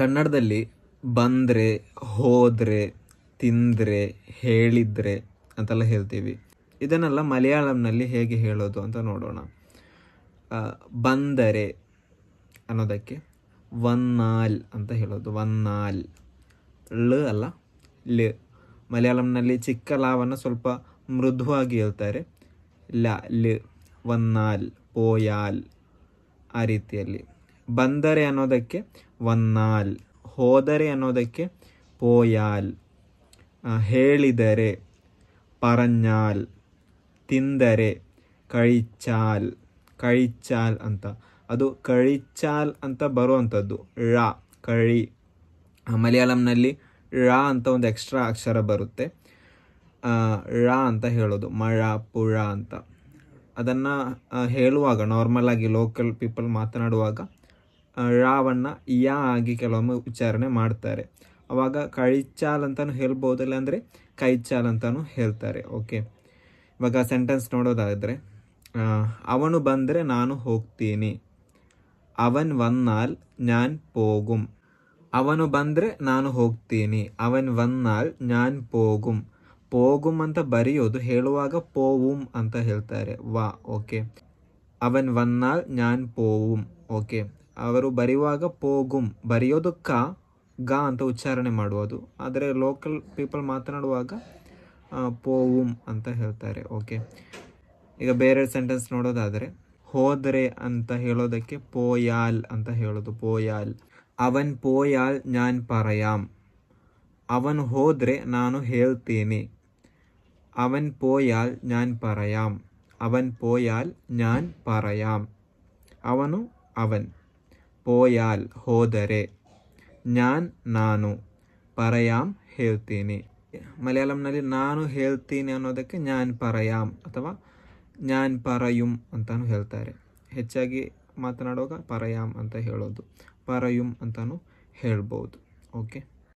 ಕನ್ನಡದಲ್ಲಿ ಬಂದರೆ, ಹೋದರೆ, ತಿಂದರೆ, ಹೇಳಿದರೆ ಅಂತೆಲ್ಲ ಹೇಳ್ತೀವಿ. ಇದನ್ನೆಲ್ಲ ಮಲಯಾಳಂನಲ್ಲಿ ಹೇಗೆ ಹೇಳೋದು ಅಂತ ನೋಡೋಣ. ಬಂದರೆ ಅನ್ನೋದಕ್ಕೆ ವನ್ನಾಲ್ ಅಂತ ಹೇಳೋದು. ವನ್ನಾಲ್, ಳ ಅಲ್ಲ, ಲ. ಮಲಯಾಳಂನಲ್ಲಿ ಚಿಕ್ಕ ಲಾವನ್ನು ಸ್ವಲ್ಪ ಮೃದುವಾಗಿ ಹೇಳ್ತಾರೆ. ಲ, ಲ, ವನ್ನಾಲ್, ಪೋಯಾಲ್, ಆ ರೀತಿಯಲ್ಲಿ. ಬಂದರೆ ಅನ್ನೋದಕ್ಕೆ ವನ್ನಾಲ್, ಹೋದರೆ ಅನ್ನೋದಕ್ಕೆ ಪೋಯಾಲ್, ಹೇಳಿದರೆ ಪರಂಜಾಲ್, ತಿಂದರೆ ಕಳಿಚಾಲ್, ಕಳಿಚಾಲ್ ಅಂತ. ಅದು ಕಳಿಚಾಲ್ ಅಂತ ಬರುವಂಥದ್ದು ಳ, ಕಳಿ. ಮಲಯಾಳಂನಲ್ಲಿ ಳ ಅಂತ ಒಂದು ಎಕ್ಸ್ಟ್ರಾ ಅಕ್ಷರ ಬರುತ್ತೆ, ಳ ಅಂತ ಹೇಳೋದು, ಮಳ, ಪುಳ ಅಂತ. ಅದನ್ನು ಹೇಳುವಾಗ ನಾರ್ಮಲ್ ಆಗಿ ಲೋಕಲ್ ಪೀಪಲ್ ಮಾತನಾಡುವಾಗ ಳವನ್ನು ಯಾ ಆಗಿ ಕೆಲವೊಮ್ಮೆ ಉಚ್ಚಾರಣೆ ಮಾಡ್ತಾರೆ. ಅವಾಗ ಕಳಿಚಾಲ್ ಅಂತಲೂ ಹೇಳ್ಬೋದು, ಇಲ್ಲಾಂದರೆ ಕೈಚಾಲ್ ಅಂತಲೂ ಹೇಳ್ತಾರೆ. ಓಕೆ, ಇವಾಗ ಸೆಂಟೆನ್ಸ್ ನೋಡೋದಾದರೆ, ಅವನು ಬಂದರೆ ನಾನು ಹೋಗ್ತೀನಿ. ಅವನ್ ವನ್ನಾಲ್ ஞான் போகும். ಅವನು ಬಂದರೆ ನಾನು ಹೋಗ್ತೀನಿ. ಅವನ್ ವನ್ನಾಲ್ ஞான் போகும். ಪೋಗುಮ್ ಅಂತ ಬರೆಯೋದು, ಹೇಳುವಾಗ ಪೋವುಮ್ ಅಂತ ಹೇಳ್ತಾರೆ, ವಾ. ಓಕೆ, ಅವನ್ ವನ್ನಾಲ್ ஞான் போவும். ಓಕೆ, ಅವರು ಬರೆಯುವಾಗ ಪೋಗುಮ್, ಬರೆಯೋದು ಗ ಅಂತ ಉಚ್ಚಾರಣೆ ಮಾಡುವುದು, ಆದರೆ ಲೋಕಲ್ ಪೀಪಲ್ ಮಾತನಾಡುವಾಗ ಪೋವುಮ್ ಅಂತ ಹೇಳ್ತಾರೆ. ಓಕೆ, ಈಗ ಬೇರೆ ಸೆಂಟೆನ್ಸ್ ನೋಡೋದಾದರೆ, ಹೋದರೆ ಅಂತ ಹೇಳೋದಕ್ಕೆ ಪೋಯಾಲ್ ಅಂತ ಹೇಳೋದು, ಪೋಯಾಲ್. ಅವನ್ ಪೋಯಾಲ್ ஞான் പറയാം. ಅವನು ಹೋದರೆ ನಾನು ಹೇಳ್ತೀನಿ. ಅವನ್ ಪೋಯಾಲ್ ஞான் പറയാം. ಅವನ್ ಪೋಯಾಲ್ ஞான் പറയാം. ಅವನು, ಅವನ್. ಪೋಯಾಲ್ ಹೋದರೆ, ஞான் ನಾನು, പറയാം ಹೇಳ್ತೀನಿ. ಮಲಯಾಳಂನಲ್ಲಿ ನಾನು ಹೇಳ್ತೀನಿ ಅನ್ನೋದಕ್ಕೆ ஞான் പറയാം ಅಥವಾ ஞான் പറയും ಅಂತಾನು ಹೇಳ್ತಾರೆ. ಹೆಚ್ಚಾಗಿ ಮಾತನಾಡುವಾಗ പറയാം ಅಂತ ಹೇಳೋದು, പറയും ಅಂತಾನು ಹೇಳ್ಬೋದು. ಓಕೆ.